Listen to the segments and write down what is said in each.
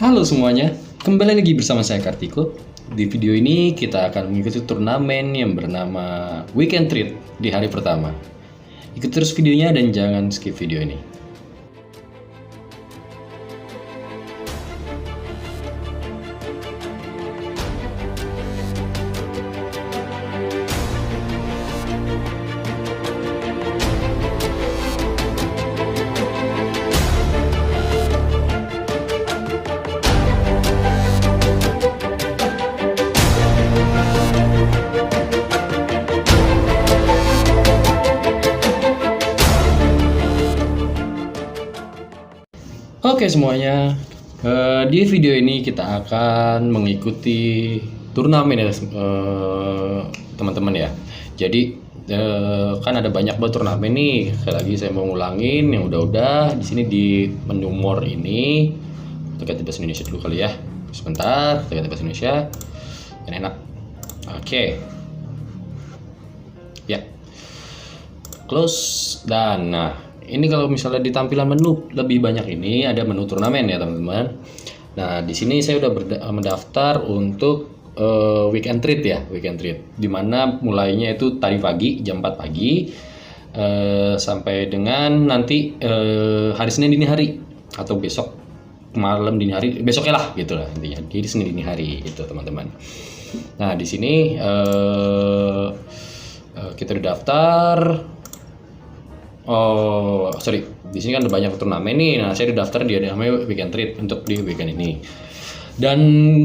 Halo semuanya, kembali lagi bersama saya Kartiko. Di video ini kita akan mengikuti turnamen yang bernama Weekend Treat di hari pertama. Ikuti terus videonya dan jangan skip video ini. Oke semuanya, di video ini kita akan mengikuti turnamen ya teman-teman ya. Jadi kan ada banyak banget turnamen nih. Sekali lagi saya mau ngulangin yang udah-udah di sini di menu more ini. Kita ganti bahasa Indonesia dulu kali ya. Sebentar, kita ganti bahasa Indonesia. Yang enak. Oke. Ya. Close dan nah. Ini kalau misalnya di tampilan menu lebih banyak ini ada menu turnamen ya teman-teman. Nah di sini saya udah mendaftar untuk weekend treat ya, weekend treat. Dimana mulainya itu tadi pagi jam 4 pagi sampai dengan nanti hari Senin dini hari atau besok malam dini hari, besoknya lah gitu lah intinya. Jadi Senin dini hari itu teman-teman. Nah di sini kita udah daftar. Oh, sorry. Di sini kan ada banyak turnamen nih. Nah, saya udah daftar di namanya Weekend Treat untuk di weekend ini. Dan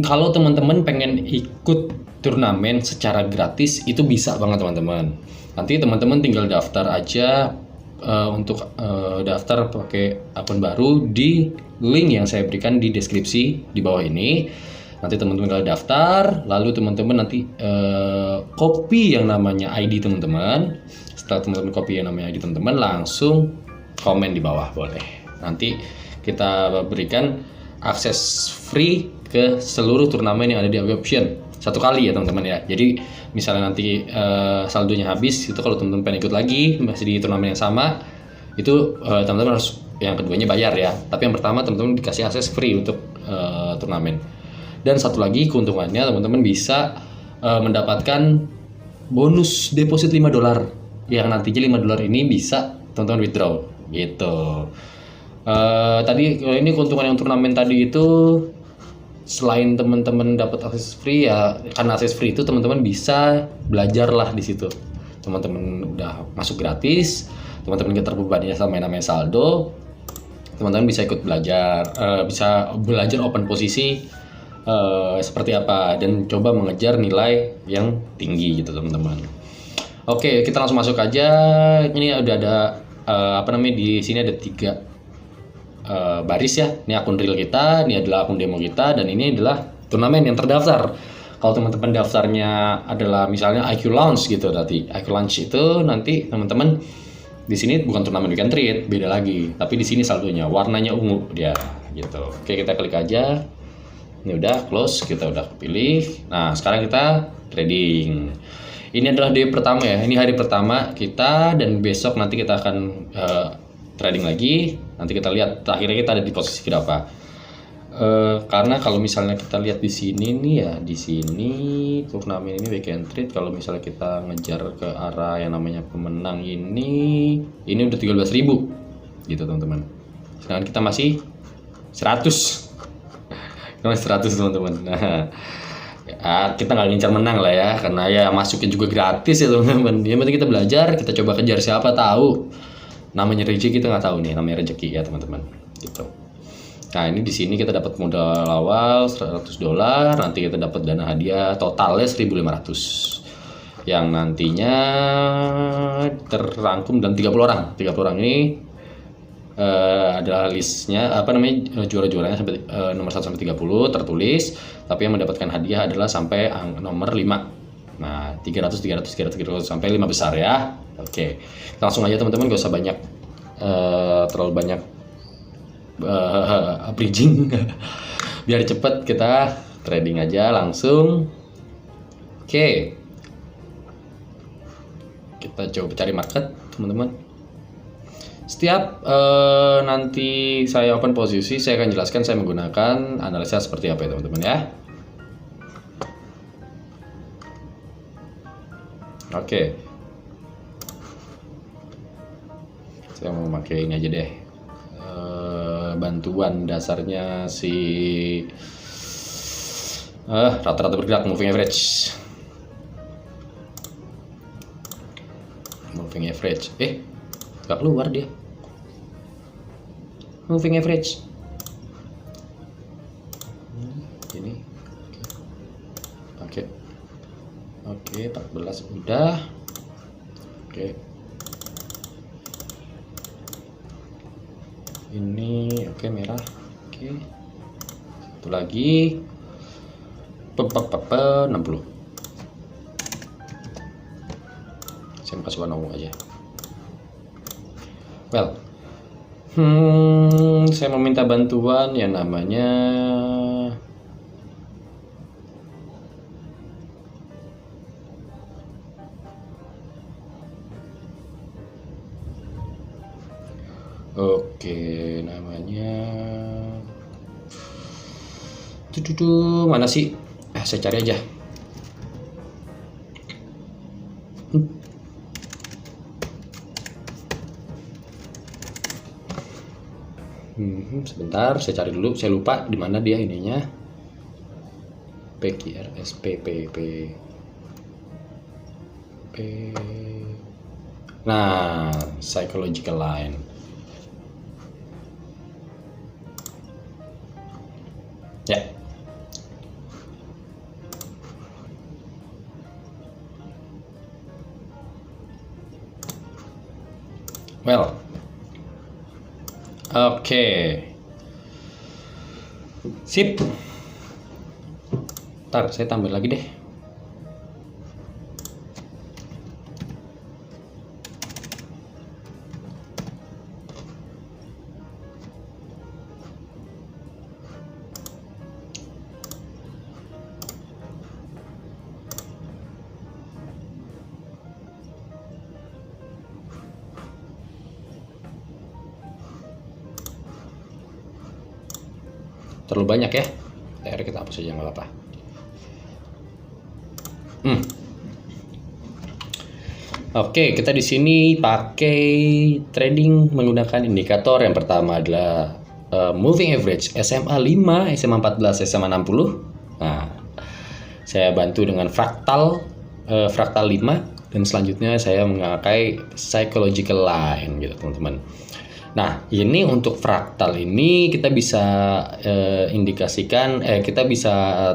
kalau teman-teman pengen ikut turnamen secara gratis, itu bisa banget teman-teman. Nanti teman-teman tinggal daftar aja untuk daftar pakai akun baru di link yang saya berikan di deskripsi di bawah ini. Nanti teman-teman tinggal daftar, lalu teman-teman nanti copy yang namanya ID teman-teman. Setelah teman-teman copy yang namanya ID teman-teman, langsung komen di bawah boleh. Nanti kita berikan akses free ke seluruh turnamen yang ada di AW Option satu kali ya teman-teman ya. Jadi misalnya nanti saldonya habis, itu kalau teman-teman pengen ikut lagi masih di turnamen yang sama, itu teman-teman harus yang keduanya bayar ya. Tapi yang pertama teman-teman dikasih akses free untuk turnamen. Dan satu lagi keuntungannya teman-teman bisa mendapatkan bonus deposit $5 yang nantinya $5 ini bisa teman-teman withdraw gitu. Tadi kalau ini keuntungan yang turnamen tadi itu selain teman-teman dapat akses free ya, karena akses free itu teman-teman bisa belajar lah di situ. Teman-teman udah masuk gratis, teman-teman gak terbebani sama yang namanya saldo, teman-teman bisa ikut belajar, bisa belajar open posisi seperti apa dan coba mengejar nilai yang tinggi gitu teman-teman. Oke, kita langsung masuk aja. Ini udah ada di sini ada 3 baris ya. Ini akun real kita, ini adalah akun demo kita, dan ini adalah turnamen yang terdaftar. Kalau teman-teman daftarnya adalah misalnya IQ Launch gitu, nanti IQ Launch itu nanti teman-teman di sini bukan turnamen weekend treat, beda lagi. Tapi di sini saldonya warnanya ungu dia gitu. Oke, kita klik aja. Ini udah close, kita udah pilih. Nah, sekarang kita trading. Ini adalah day pertama ya, ini hari pertama kita, dan besok nanti kita akan trading lagi. Nanti kita lihat akhirnya kita ada di posisi berapa. Karena kalau misalnya kita lihat di sini nih ya, di sini turnamen ini weekend treat, kalau misalnya kita ngejar ke arah yang namanya pemenang ini udah 13.000 gitu teman-teman. Sedangkan kita masih 100. Kita masih 100 teman-teman. Nah, ya, kita nggak ngincar menang lah ya, karena ya masuknya juga gratis ya teman-teman. Yang penting kita belajar, kita coba kejar, siapa tahu namanya rezeki, kita nggak tahu nih namanya rezeki ya teman-teman gitu. Nah ini di sini kita dapat modal awal $100, nanti kita dapat dana hadiah totalnya 1.500 yang nantinya terrangkum dalam 30 orang. 30 orang ini adalah listnya juara-juaranya sampai nomor 1 sampai 30 tertulis, tapi yang mendapatkan hadiah adalah sampai nomor 5. Nah, 300 sampai 5 besar ya. Oke. Langsung aja teman-teman, gak usah banyak terlalu banyak bridging. Biar cepet kita trading aja langsung. Oke. Kita coba cari market, teman-teman. Setiap nanti saya open posisi, saya akan jelaskan saya menggunakan analisa seperti apa ya teman-teman ya. Oke, saya mau pakai ini aja deh, bantuan dasarnya si rata-rata bergerak, moving average. Moving average, nggak keluar dia. Moving average ini oke. Oke, 14 udah. Oke, ini oke, merah. Oke, satu lagi 60. Saya kasih warna ungu aja. Well, saya meminta bantuan yang namanya namanya mana sih? Saya cari aja. Sebentar, saya cari dulu. Saya lupa di mana dia ininya. PQRSPPP. Nah, psychological line. Ya. Well. Oke. Sip. Ntar saya tambah lagi deh. Terlalu banyak ya. Akhirnya kita hapus aja, nggak apa-apa. Oke, kita di sini pakai trading menggunakan indikator. Yang pertama adalah moving average SMA 5, SMA 14, SMA 60. Nah, saya bantu dengan fraktal 5, dan selanjutnya saya memakai psychological line gitu teman-teman. Nah, ini untuk fraktal ini kita bisa indikasikan, kita bisa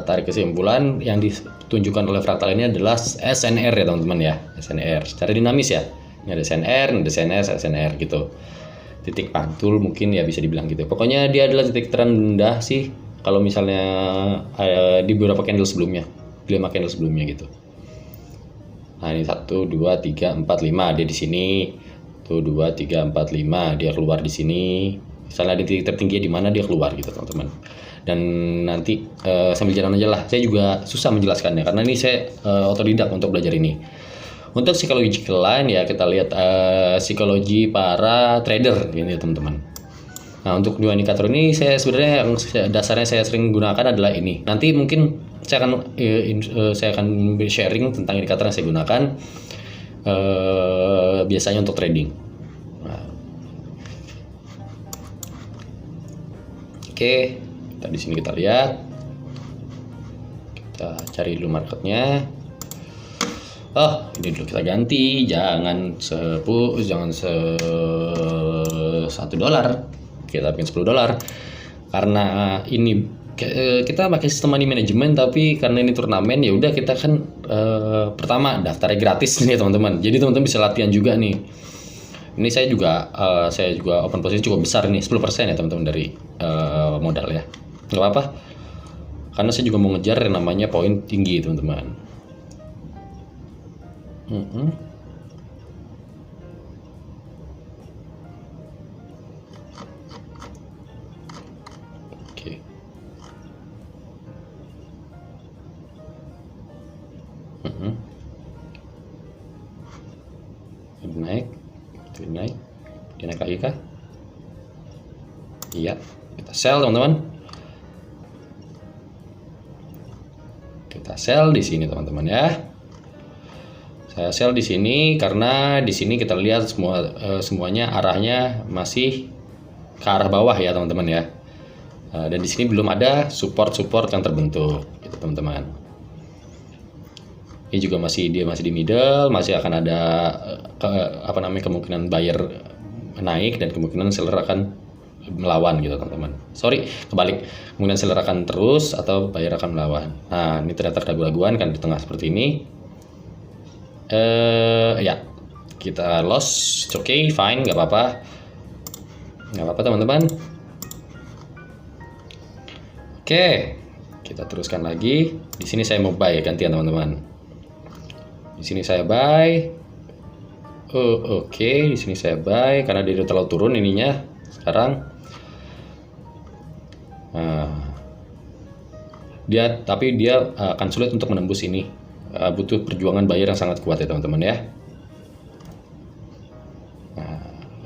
tarik kesimpulan yang ditunjukkan oleh fraktal ini adalah SNR ya teman-teman ya, SNR secara dinamis ya. Ini ada SNR, ada SNR, SNR gitu. Titik pantul mungkin ya bisa dibilang gitu. Pokoknya dia adalah titik terendah sih kalau misalnya di beberapa candle sebelumnya, 5 candle sebelumnya gitu. Nah, ini 1, 2, 3, 4, 5 dia di sini. 1, 2, 3, 4, 5 dia keluar di sini. Misalnya di titik tertinggi di mana dia keluar gitu teman-teman. Dan nanti sambil jalan aja lah. Saya juga susah menjelaskannya karena ini saya otodidak untuk belajar ini. Untuk psychological line ya kita lihat psikologi para trader ini teman-teman. Nah, untuk dua indikator ini saya sebenarnya yang dasarnya saya sering gunakan adalah ini. Nanti mungkin saya akan sharing tentang indikator yang saya gunakan. Biasanya untuk trading. Nah. Oke, di sini kita lihat, kita cari dulu marketnya. Ini dulu kita ganti, jangan $1, kita bikin $10 karena ini kita pakai sistem money management, tapi karena ini turnamen ya udah kita kan pertama daftarnya gratis nih teman-teman, jadi teman-teman bisa latihan juga nih. Ini saya juga open posisi cukup besar nih, 10% ya teman-teman dari modal ya, nggak apa-apa karena saya juga mau ngejar yang namanya poin tinggi teman-teman. Oke. Naik, naik lagi kah? Iya, kita sell teman-teman. Kita sell di sini teman-teman ya. Saya sell di sini karena di sini kita lihat semuanya arahnya masih ke arah bawah ya teman-teman ya. Dan di sini belum ada support yang terbentuk, gitu teman-teman. Ini juga masih di middle, masih akan ada kemungkinan buyer naik dan kemungkinan seller akan melawan gitu teman-teman. Sorry, kebalik. Kemungkinan seller akan terus atau buyer akan melawan. Nah, ini ternyata ragu-raguan kan di tengah seperti ini. Ya, kita loss, oke, fine, nggak apa-apa teman-teman. Oke, kita teruskan lagi. Di sini saya mau buy gantian teman-teman. Di sini saya buy. Oke, di sini saya buy karena dia udah terlalu turun ininya sekarang. Tapi dia akan sulit untuk menembus ini. Butuh perjuangan buyer yang sangat kuat ya teman-teman ya.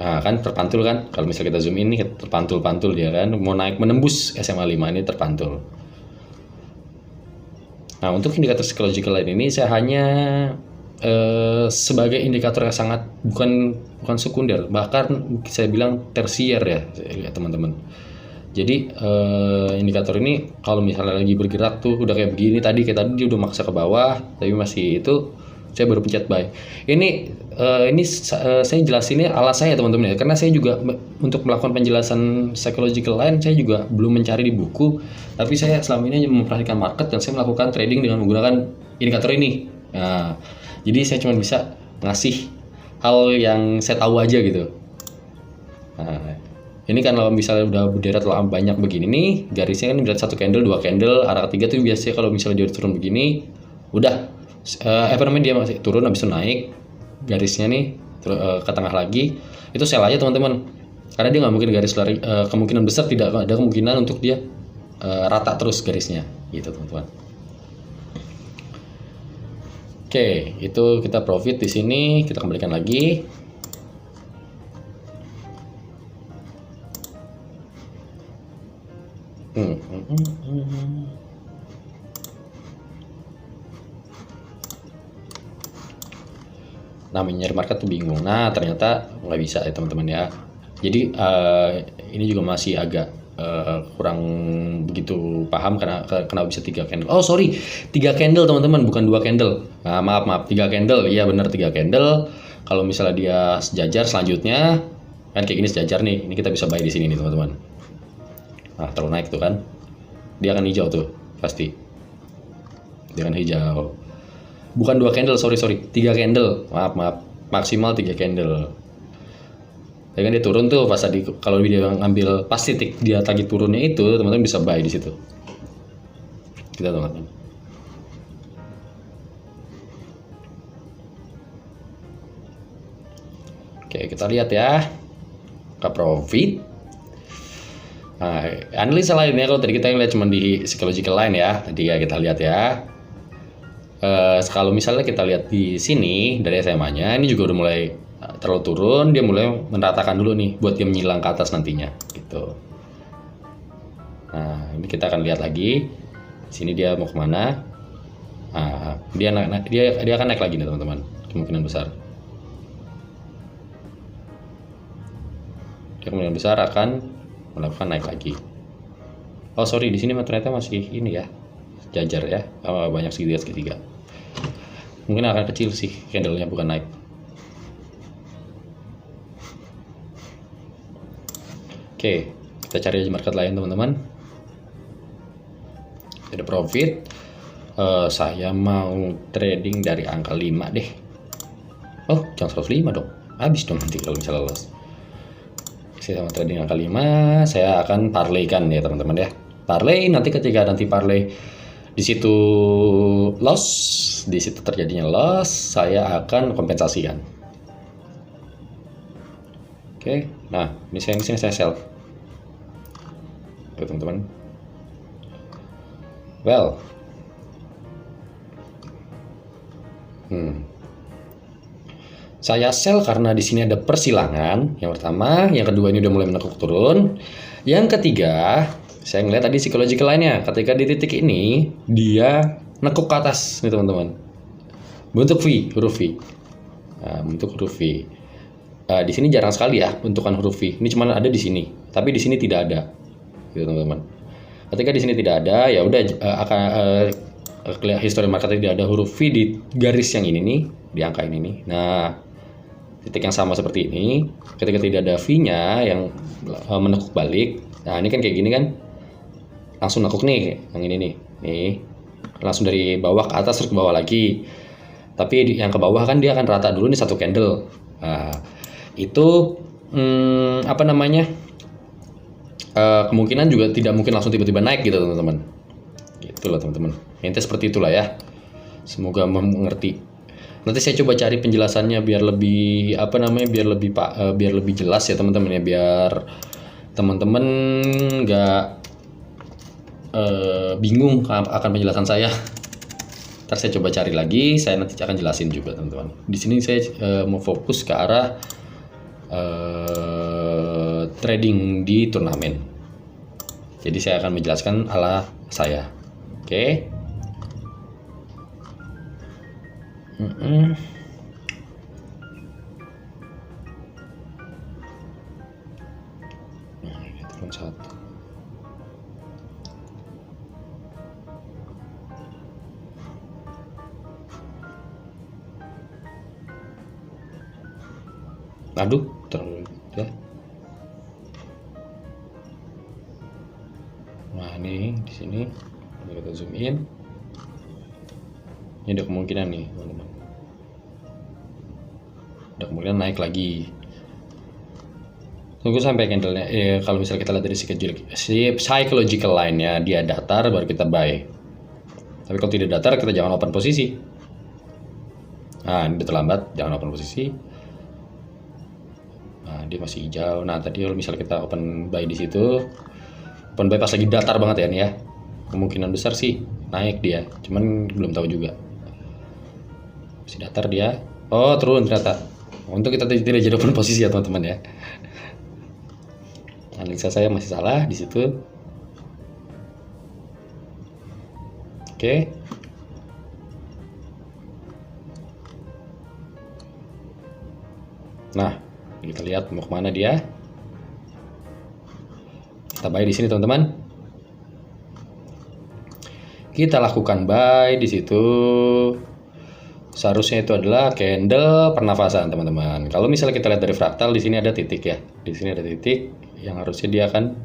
Nah, kan terpantul kan? Kalau misalnya kita zoom in nih terpantul dia kan, mau naik menembus SMA 5 ini terpantul. Nah, untuk indikator psychological line ini saya hanya sebagai indikator yang sangat bukan sekunder, bahkan saya bilang tersier ya teman-teman. Jadi indikator ini kalau misalnya lagi bergerak tuh udah kayak begini tadi dia udah maksa ke bawah, tapi masih itu saya baru pencet buy. Ini saya jelasinnya ala saya teman-teman ya, karena saya juga untuk melakukan penjelasan psychological line saya juga belum mencari di buku, tapi saya selama ini memperhatikan market dan saya melakukan trading dengan menggunakan indikator ini. Nah, jadi saya cuma bisa ngasih hal yang saya tahu aja gitu. Nah, ini kan kalau misalnya udah berderet banyak begini nih, garisnya kan berderet 1 candle, 2 candle, arah ketiga tuh biasanya kalau misalnya dia turun begini, udah dia masih turun habis itu naik garisnya nih ke tengah lagi, itu sell aja teman-teman, karena dia nggak mungkin garis lari, kemungkinan besar tidak ada kemungkinan untuk dia rata terus garisnya gitu teman-teman. Oke, itu kita profit di sini, kita kembalikan lagi. Namanya nyari market tuh bingung. Nah, ternyata nggak bisa ya teman-teman ya. Jadi ini juga masih agak kurang begitu paham karena kenapa bisa 3 candle. Oh sorry, 3 candle teman-teman, bukan 2 candle. Nah, maaf 3 candle. Iya benar 3 candle. Kalau misalnya dia sejajar selanjutnya kan kayak gini sejajar nih, ini kita bisa buy di sini nih teman-teman. Nah terlalu naik tuh kan, dia akan hijau tuh pasti. Dia akan hijau. Bukan 2 candle, sorry 3 candle. Maaf maksimal 3 candle. Ya kan dia turun tuh pas tadi, kalau dia ngambil pas titik dia lagi turunnya itu teman-teman bisa buy di situ. Kita teman-teman. Oke, kita lihat ya. Ke profit. Nah, analisa lainnya kalau tadi kita lihat cuma di psychological line ya. Tadi ya kita lihat ya. Kalau misalnya kita lihat di sini dari SMA-nya ini juga udah mulai terlalu turun, dia mulai meratakan dulu nih buat dia menyilang ke atas nantinya gitu. Nah ini kita akan lihat lagi di sini dia mau kemana. Nah, dia akan naik lagi nih teman-teman, kemungkinan besar dia kemungkinan besar akan melakukan naik lagi. Oh sorry, di sini ternyata masih ini ya, jajar ya, banyak segitiga. Mungkin akan kecil sih candlenya, bukan naik. Oke, kita cari aja market lain teman-teman. Ada profit. Saya mau trading dari angka 5 deh. Oh, jangan 105 dong. Habis dong nanti kalau misalnya loss. Saya mau trading angka 5, saya akan parlay kan ya teman-teman ya. Parlay nanti ketika parlay di situ loss, di situ terjadinya loss, saya akan kompensasikan. Oke, nah ini saya sell. Oke teman-teman. Well, Saya sell karena di sini ada persilangan. Yang pertama, yang kedua ini udah mulai menekuk turun. Yang ketiga, saya ngeliat tadi psychological line-nya. Ketika di titik ini, dia nekuk ke atas nih teman-teman. Bentuk V, huruf V. Nah, bentuk huruf V. Di sini jarang sekali ya bentukan huruf V. Ini cuma ada di sini, tapi di sini tidak ada. Gitu teman-teman. Ketika di sini tidak ada, ya udah akan history market tidak ada huruf V di garis yang ini nih, di angka ini nih. Nah, titik yang sama seperti ini, ketika tidak ada V-nya yang menekuk balik, nah ini kan kayak gini kan, langsung nekuk nih, yang ini nih, langsung dari bawah ke atas terus ke bawah lagi. Tapi yang ke bawah kan dia akan rata dulu nih satu candle. Nah, itu apa namanya? Kemungkinan juga tidak mungkin langsung tiba-tiba naik gitu teman-teman. Gitu loh teman-teman. Intinya seperti itulah ya. Semoga mengerti. Nanti saya coba cari penjelasannya biar lebih biar lebih jelas ya teman-teman ya, biar teman-teman nggak bingung akan penjelasan saya. Ntar saya coba cari lagi, saya nanti akan jelasin juga teman-teman. Di sini saya mau fokus ke arah trading di turnamen. Jadi saya akan menjelaskan ala saya. Oke. Nah, ini turun satu. Aduh, terlalu ya. Nah, ini di sini kita zoom in. Ini ada kemungkinan nih, teman-teman. Ada kemungkinan naik lagi. Tunggu sampai candlenya. Kalau misalnya kita lihat dari psychological line-nya dia datar, baru kita buy. Tapi kalau tidak datar, kita jangan open posisi. Nah, ini udah terlambat, jangan open posisi. Nah, dia masih hijau. Nah, tadi kalau misalnya kita open buy di situ, open buy pas lagi datar banget ya nih ya. Kemungkinan besar sih naik dia, cuman belum tahu juga. Masih datar dia. Oh, turun ternyata. Untuk kita tidak jadi open posisi ya teman-teman ya. Analisa saya masih salah di situ. Oke. Nah, kita lihat mau kemana dia. Kita buy di sini teman-teman. Kita lakukan buy di situ. Seharusnya itu adalah candle pernafasan teman-teman. Kalau misalnya kita lihat dari fraktal, di sini ada titik ya. Di sini ada titik yang harusnya dia akan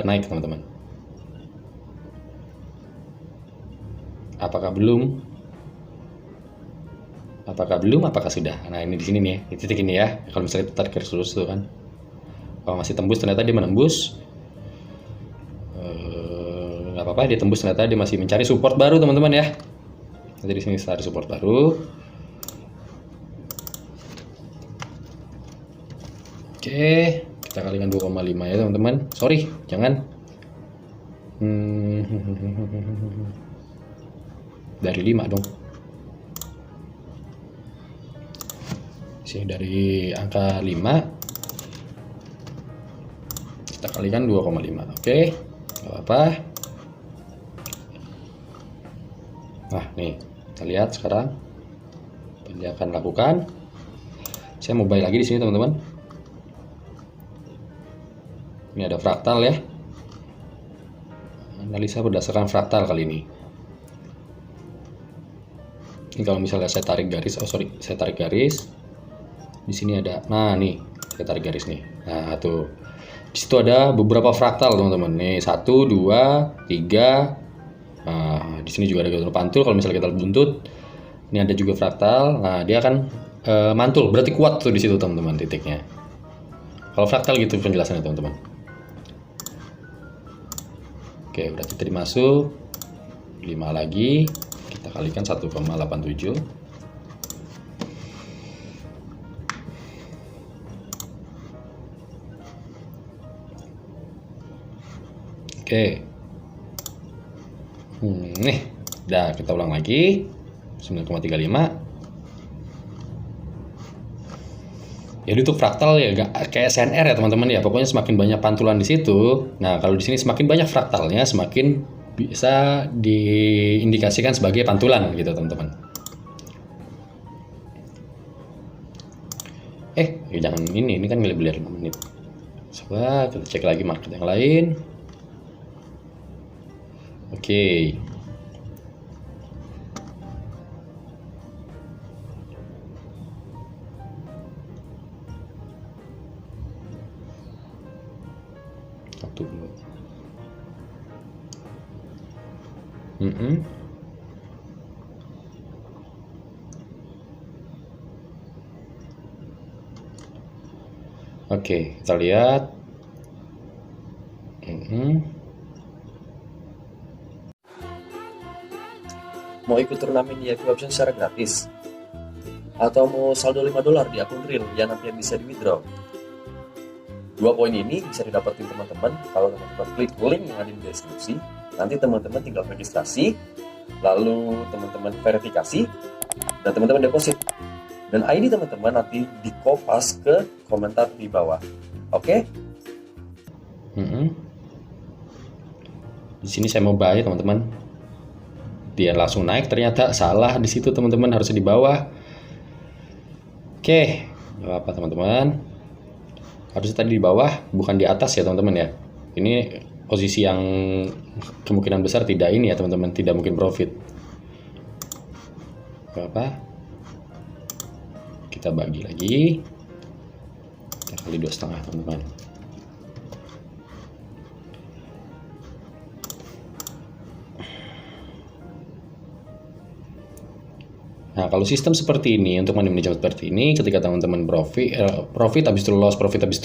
naik teman-teman. Apakah belum? Apakah sudah? Nah, ini di sini nih, di titik ini ya. Kalau misalnya kita tarik garis lurus tuh kan. Kalau masih tembus, ternyata dia menembus. Nggak apa-apa, dia tembus, ternyata dia masih mencari support baru teman-teman ya. Nanti di sini cari support baru. Oke, kita kalikan 2,5 ya teman-teman. Sorry, jangan. Dari 5 dong. Sini dari angka 5 kita kalikan 2,5. Oke, nggak apa-apa. Nah, nih kita lihat sekarang apa dia akan lakukan. Saya mau buy lagi di sini teman-teman. Ini ada fraktal ya. Analisa berdasarkan fraktal kali ini. Ini kalau misalnya saya tarik garis, saya tarik garis. Di sini ada, nah nih, saya tarik garis nih. Nah, tuh. Di situ ada beberapa fraktal teman-teman. Nih 1, 2, 3. Nah, di sini juga ada garis pantul. Kalau misalnya kita buntut, ini ada juga fraktal. Nah, dia akan mantul, berarti kuat tuh di situ teman-teman titiknya. Kalau fraktal gitu penjelasannya teman-teman. Oke, berarti tadi masuk 5 lagi. Kita kalikan 1,87. Oke. Nih, udah kita ulang lagi. 9,35. Jadi untuk fraktal ya gak kayak SNR ya teman-teman ya. Pokoknya semakin banyak pantulan di situ. Nah, kalau di sini semakin banyak fraktalnya, semakin bisa diindikasikan sebagai pantulan gitu teman-teman. Jangan ini kan ngelibet 5 menit. Coba kita cek lagi market yang lain. Oke. Satu. Oke, kita lihat. Mau ikut turnamen di FP Option secara gratis? Atau mau saldo $5 di akun real yang nantinya bisa di withdraw? Dua poin ini bisa didapetin teman-teman kalau teman-teman klik link yang ada di deskripsi. Nanti teman-teman tinggal registrasi, lalu teman-teman verifikasi, dan teman-teman deposit. Dan ID teman-teman nanti di-kopas ke komentar di bawah. Oke? Di sini saya mau buy teman-teman. Dia langsung naik, ternyata salah di situ teman-teman, harusnya di bawah. Oke, nggak apa teman-teman. Harusnya tadi di bawah, bukan di atas ya teman-teman ya. Ini posisi yang kemungkinan besar tidak ini ya teman-teman, tidak mungkin profit. Gak apa, kita bagi lagi, kita kali 2,5 teman-teman. Nah, kalau sistem seperti ini, untuk money management seperti ini, ketika teman-teman profit habis itu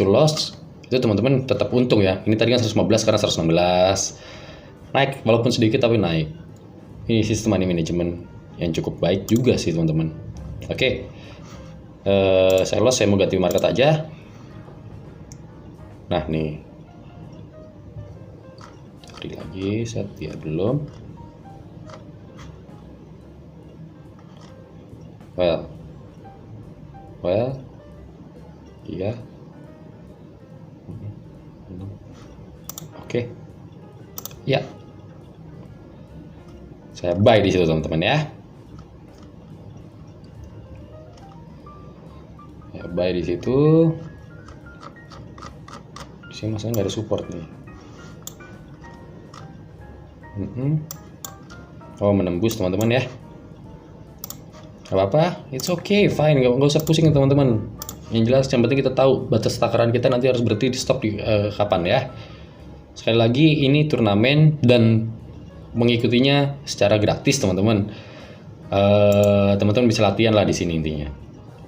loss, itu teman-teman tetap untung ya. Ini tadi kan 115, sekarang 116. Naik, walaupun sedikit tapi naik. Ini sistem money management yang cukup baik juga sih teman-teman. Oke, saya loss, saya mau ganti market aja. Nah nih, cari lagi, set ya belum. Well, iya. Oke. Ya. Saya buy di situ teman-teman ya. Ya buy di situ. Di sini masalahnya nggak ada support nih. Oh, menembus teman-teman ya. Gak apa-apa, it's okay, fine, gak usah pusing teman-teman. Yang jelas, yang penting kita tahu batas takaran kita nanti harus berhenti di stop di kapan ya. Sekali lagi, ini turnamen dan mengikutinya secara gratis teman-teman. Teman-teman bisa latihan lah di sini intinya,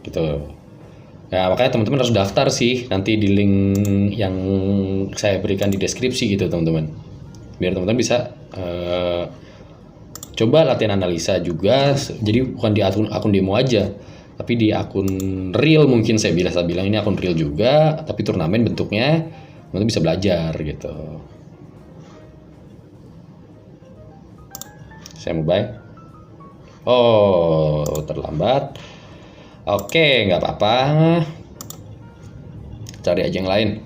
gitu. Ya makanya teman-teman harus daftar sih nanti di link yang saya berikan di deskripsi gitu teman-teman. Biar teman-teman bisa coba latihan analisa juga, jadi bukan di akun demo aja, tapi di akun real. Mungkin saya bilang ini akun real juga, tapi turnamen bentuknya, teman-teman bisa belajar gitu. Saya mau buy. Oh, terlambat. Oke, nggak apa-apa. Cari aja yang lain.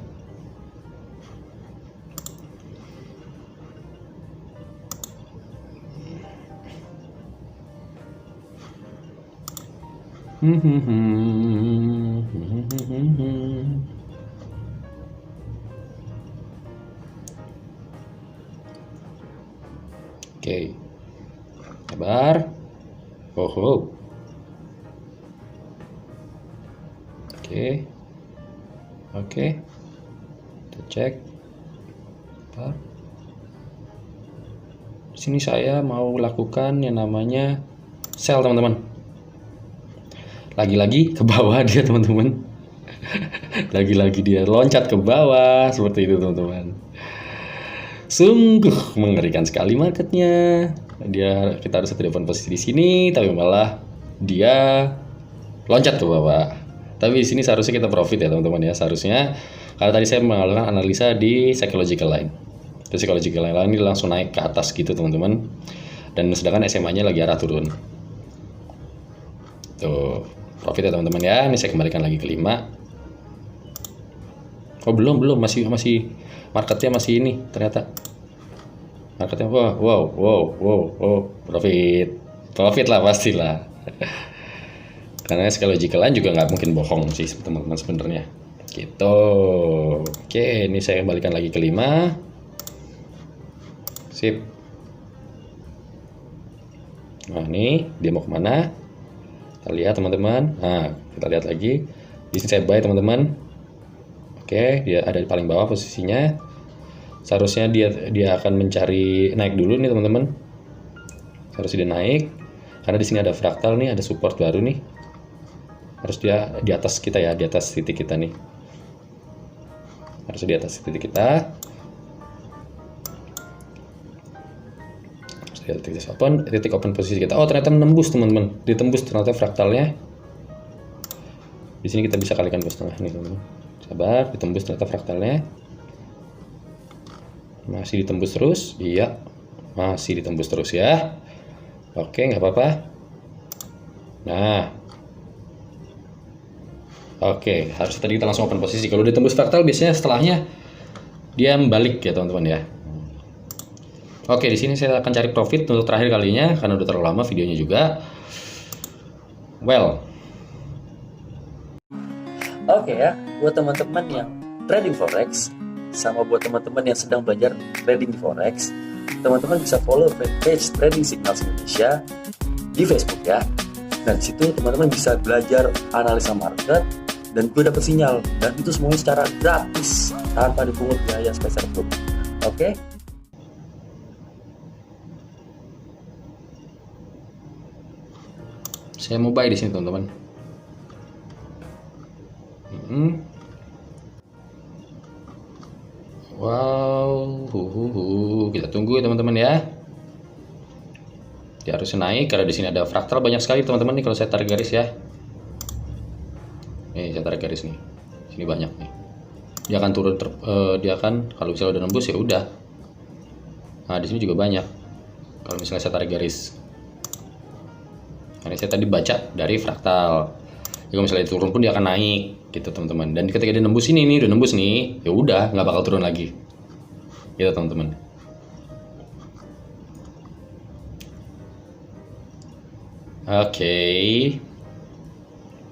Oke, sabar. Oke, kita cek. Di sini saya mau lakukan yang namanya sell teman-teman. Lagi-lagi ke bawah dia teman-teman. Lagi-lagi dia loncat ke bawah seperti itu teman-teman. Sungguh mengerikan sekali marketnya. Kita harus telepon posisi di sini, tapi malah dia loncat ke bawah. Tapi di sini seharusnya kita profit ya teman-teman ya, seharusnya. Karena tadi saya melakukan analisa di psychological line. Di psychological line ini langsung naik ke atas gitu teman-teman. Dan sedangkan SMA-nya lagi arah turun. Tuh, profit ya teman-teman ya. Ini saya kembalikan lagi ke 5. Oh belum masih marketnya masih ini ternyata. Marketnya wow, profit lah pastilah. Karena psikologicalan juga nggak mungkin bohong sih teman-teman sebenarnya. Gitu. Oke, ini saya kembalikan lagi ke 5. Sip. Nah ini dia mau kemana? Kita lihat teman-teman. Nah kita lihat lagi. Di sini saya buy teman-teman. Oke, dia ada di paling bawah posisinya. Seharusnya dia akan mencari naik dulu nih teman-teman. Harusnya dia naik. Karena di sini ada fraktal nih, ada support baru nih. Harus dia di atas kita ya, di atas titik kita nih. Harus di atas titik kita. Harus di titik open posisi kita. Oh ternyata menembus teman-teman, ditembus ternyata fraktalnya. Di sini kita bisa kalikan 2,5 nih teman-teman. Sabar, ditembus ternyata fraktalnya. Masih ditembus terus, iya, masih ditembus terus ya. Oke, nggak apa-apa. Nah. Oke, harus tadi kita langsung open posisi. Kalau ditembus fraktal biasanya setelahnya dia membalik ya teman-teman ya. Oke, di sini saya akan cari profit untuk terakhir kalinya karena udah terlalu lama videonya juga. Well. Oke ya, buat teman-teman yang trading forex sama buat teman-teman yang sedang belajar trading di forex, teman-teman bisa follow page Trading Signals Indonesia di Facebook ya. Dan situ teman-teman bisa belajar analisa market dan gue dapet sinyal, dan itu semuanya secara gratis tanpa dipungut biaya spesial pun. Oke? Saya mau buy di sini teman-teman. Wow, kita tunggu teman-teman ya. Dia harus naik karena di sini ada fraktal banyak sekali teman-teman nih kalau saya tarik garis ya. Nih saya tarik garis nih. Sini banyak nih. Dia akan turun dia akan kalau misalnya udah nembus ya udah. Nah, di sini juga banyak. Kalau misalnya saya tarik garis. Ini saya tadi baca dari fraktal. Kalau misalnya turun pun dia akan naik gitu teman-teman. Dan ketika dia nembus ini nih, udah nembus nih, ya udah nggak bakal turun lagi. Gitu teman-teman. Oke.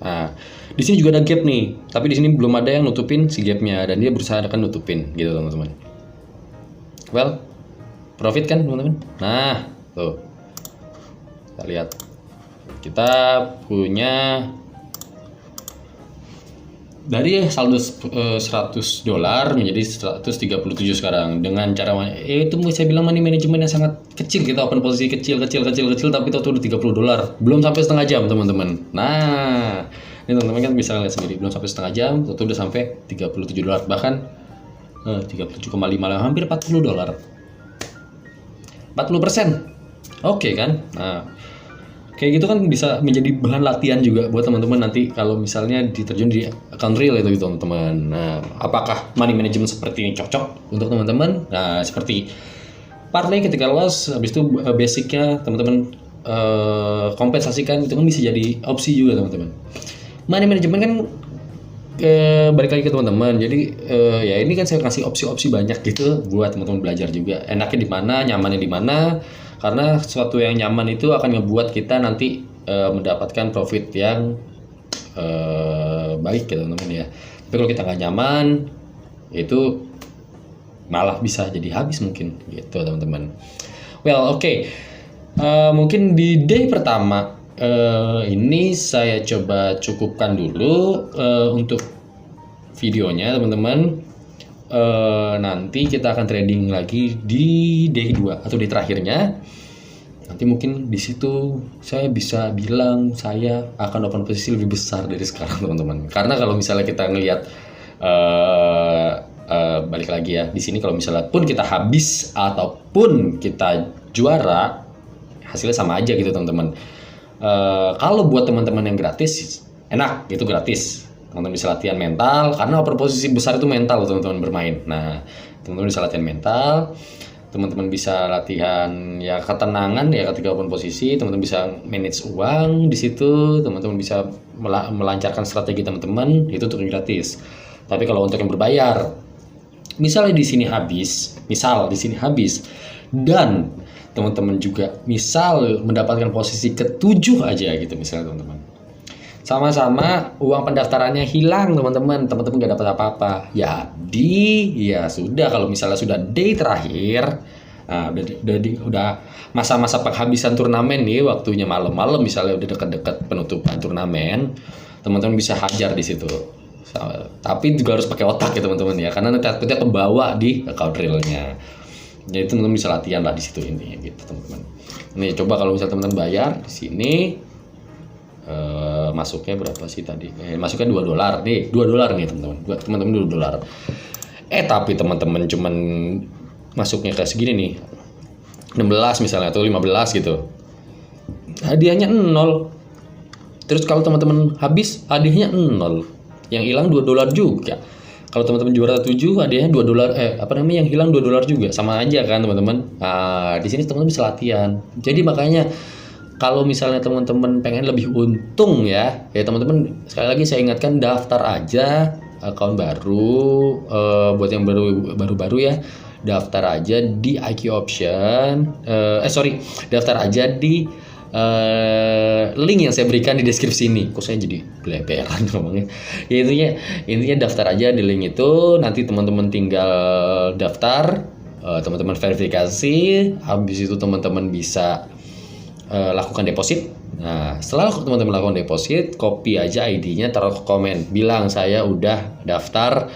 Nah, di sini juga ada gap nih, tapi di sini belum ada yang nutupin si gapnya dan dia berusaha akan nutupin gitu teman-teman. Well, profit kan teman-teman. Nah, tuh. Kita lihat. Kita punya dari saldo $100 menjadi 137 sekarang dengan cara itu saya bilang money management yang sangat kecil. Kita open posisi kecil tapi itu udah $30 belum sampai setengah jam teman-teman. Nah ini teman-teman kan bisa lihat sendiri, belum sampai setengah jam itu udah sampai $37, bahkan 37,5 hampir $40, 40%. Oke kan. Nah kayak gitu kan bisa menjadi bahan latihan juga buat teman-teman nanti kalau misalnya diterjun di account real itu gitu teman-teman. Nah, apakah money management seperti ini cocok untuk teman-teman? Nah, seperti partly ketika loss, habis itu basicnya teman-teman kompensasikan, itu kan bisa jadi opsi juga teman-teman. Money management kan balik lagi ke teman-teman. Jadi ya ini kan saya kasih opsi-opsi banyak gitu buat teman-teman belajar juga. Enaknya di mana, nyamannya di mana. Karena sesuatu yang nyaman itu akan ngebuat kita nanti mendapatkan profit yang baik ya teman-teman ya. Tapi kalau kita nggak nyaman, itu malah bisa jadi habis mungkin gitu teman-teman. Well, oke. Mungkin di day pertama ini saya coba cukupkan dulu untuk videonya teman-teman. Nanti kita akan trading lagi di day 2 atau day terakhirnya. Nanti mungkin di situ saya bisa bilang saya akan open posisi lebih besar dari sekarang teman-teman. Karena kalau misalnya kita ngelihat balik lagi ya di sini, kalau misalnya pun kita habis ataupun kita juara, hasilnya sama aja gitu teman-teman. Kalau buat teman-teman yang gratis enak, itu gratis. Teman-teman bisa latihan mental karena open posisi besar itu mental teman-teman bermain. Nah, teman-teman bisa latihan mental, teman-teman bisa latihan ya ketenangan ya ketika open posisi, teman-teman bisa manage uang di situ, teman-teman bisa melancarkan strategi teman-teman, itu untuk gratis. Tapi kalau untuk yang berbayar, misalnya di sini habis, dan teman-teman juga misal mendapatkan posisi ke-7 aja gitu misalnya teman-teman. Sama-sama uang pendaftarannya hilang teman-teman nggak dapat apa-apa. Ya sudah, kalau misalnya sudah day terakhir, nah, udah masa-masa penghabisan turnamen nih, waktunya malam-malam misalnya udah dekat-dekat penutupan turnamen, teman-teman bisa hajar di situ. Tapi juga harus pakai otak ya teman-teman ya, karena nanti takutnya kebawa di account realnya. Jadi teman-teman bisa latihan lah di situ intinya gitu teman-teman. Nih coba kalau misalnya teman-teman bayar di sini, masuknya berapa sih tadi? Masuknya $2 nih, $2 nih teman-teman, $2. Tapi teman-teman cuman masuknya kayak segini nih, 16 misalnya atau 15 gitu, hadiahnya 0. Terus kalau teman-teman habis, hadiahnya 0, yang hilang $2 juga. Kalau teman-teman juara 7, hadiahnya $2, yang hilang $2 juga, sama aja kan teman-teman. Nah, di sini teman-teman bisa latihan. Jadi makanya kalau misalnya teman-teman pengen lebih untung ya teman-teman, sekali lagi saya ingatkan, daftar aja akun baru, buat yang baru ya, daftar aja di IQ Option, daftar aja di link yang saya berikan di deskripsi ini. Kok saya jadi beleberan ngomongnya ya, intinya daftar aja di link itu. Nanti teman-teman tinggal daftar, teman-teman verifikasi, habis itu teman-teman bisa lakukan deposit. Nah, setelah teman-teman lakukan deposit, copy aja ID-nya, taruh ke komen, bilang saya udah daftar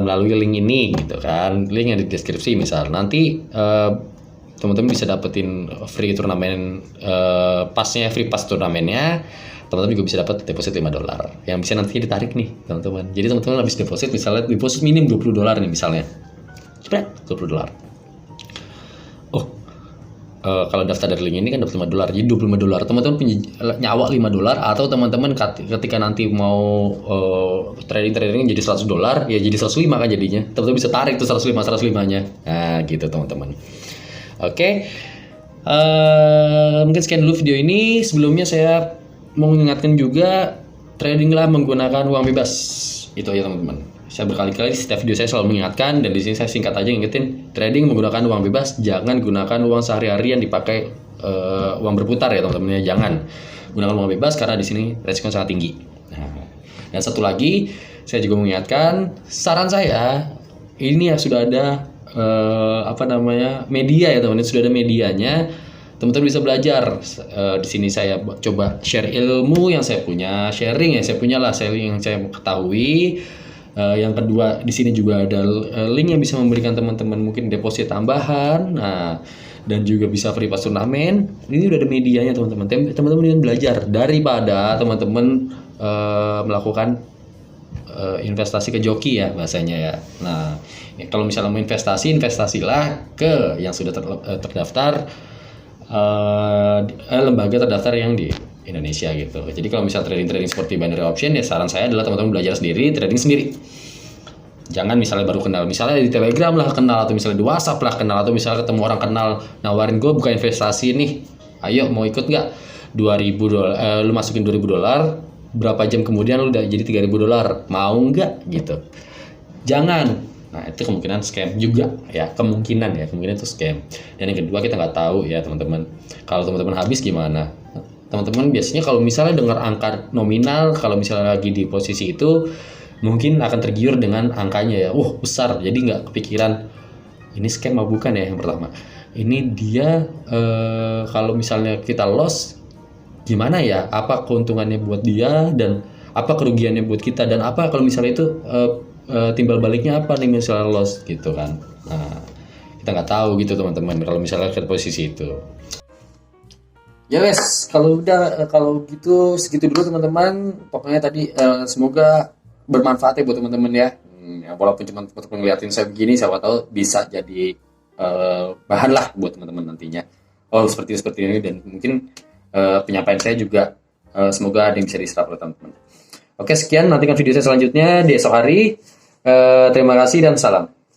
melalui link ini gitu kan, link yang di deskripsi misal. Nanti teman-teman bisa dapetin free turnamen, free pass turnamennya. Teman-teman juga bisa dapat deposit $5 yang bisa nanti ditarik nih teman-teman. Jadi teman-teman habis deposit, misalnya deposit minim $20 nih misalnya, $20. Kalau daftar dari link ini kan dapat $5, jadi $25. Teman-teman punya nyawa $5, atau teman-teman ketika nanti mau trading jadi $100, ya jadi 105 kan jadinya. Teman-teman bisa tarik tuh 105-nya. Nah, gitu teman-teman. Oke. Mungkin sekian dulu video ini. Sebelumnya saya mau mengingatkan juga, tradinglah menggunakan uang bebas. Itu ya teman-teman. Saya berkali-kali di setiap video saya selalu mengingatkan, dan di sini saya singkat aja ngingetin, trading menggunakan uang bebas, jangan gunakan uang sehari-hari yang dipakai uang berputar ya teman-teman ya. Jangan gunakan uang bebas karena di sini resiko sangat tinggi. Nah, dan satu lagi saya juga mengingatkan, saran saya ini ya sudah ada media ya teman-teman, sudah ada medianya. Teman-teman bisa belajar. Di sini saya coba share ilmu yang saya punya, sharing yang saya ketahui. Yang kedua, di sini juga ada link yang bisa memberikan teman-teman mungkin deposit tambahan, nah, dan juga bisa free pass turnamen. Ini udah ada medianya teman-teman. Teman-teman ingin belajar daripada teman-teman melakukan investasi ke joki ya bahasanya ya. Nah, kalau misalnya mau investasilah ke yang sudah terdaftar, lembaga terdaftar yang di Indonesia gitu. Jadi kalau misalnya trading seperti binary option, ya saran saya adalah teman-teman belajar sendiri, trading sendiri. Jangan misalnya baru kenal, misalnya di Telegram lah kenal, atau misalnya di WhatsApp lah kenal, atau misalnya ketemu orang kenal nawarin, gue buka investasi nih, ayo mau ikut nggak? $2.000, lu masukin $2.000, berapa jam kemudian lu udah jadi $3.000, mau nggak gitu? Jangan. Nah, itu kemungkinan scam juga ya, kemungkinan itu scam. Dan yang kedua, kita nggak tahu ya teman-teman, kalau teman-teman habis gimana. Teman-teman biasanya kalau misalnya dengar angka nominal, kalau misalnya lagi di posisi itu, mungkin akan tergiur dengan angkanya ya, besar, jadi nggak kepikiran ini scam apa bukan ya. Yang pertama, ini dia kalau misalnya kita loss gimana ya, apa keuntungannya buat dia dan apa kerugiannya buat kita, dan apa kalau misalnya itu timbal baliknya apa nih misalnya loss gitu kan. Nah, kita nggak tahu gitu teman-teman kalau misalnya ke posisi itu. Ya wes, kalau gitu segitu dulu teman-teman. Pokoknya tadi semoga bermanfaat ya buat teman-teman ya. Walaupun cuma untuk ngeliatin saya begini, siapa tahu bisa jadi bahan lah buat teman-teman nantinya. Seperti ini, dan mungkin penyampaian saya juga semoga ada yang bisa diserap oleh teman-teman. Oke, sekian, nantikan video saya selanjutnya di esok hari. Terima kasih dan salam.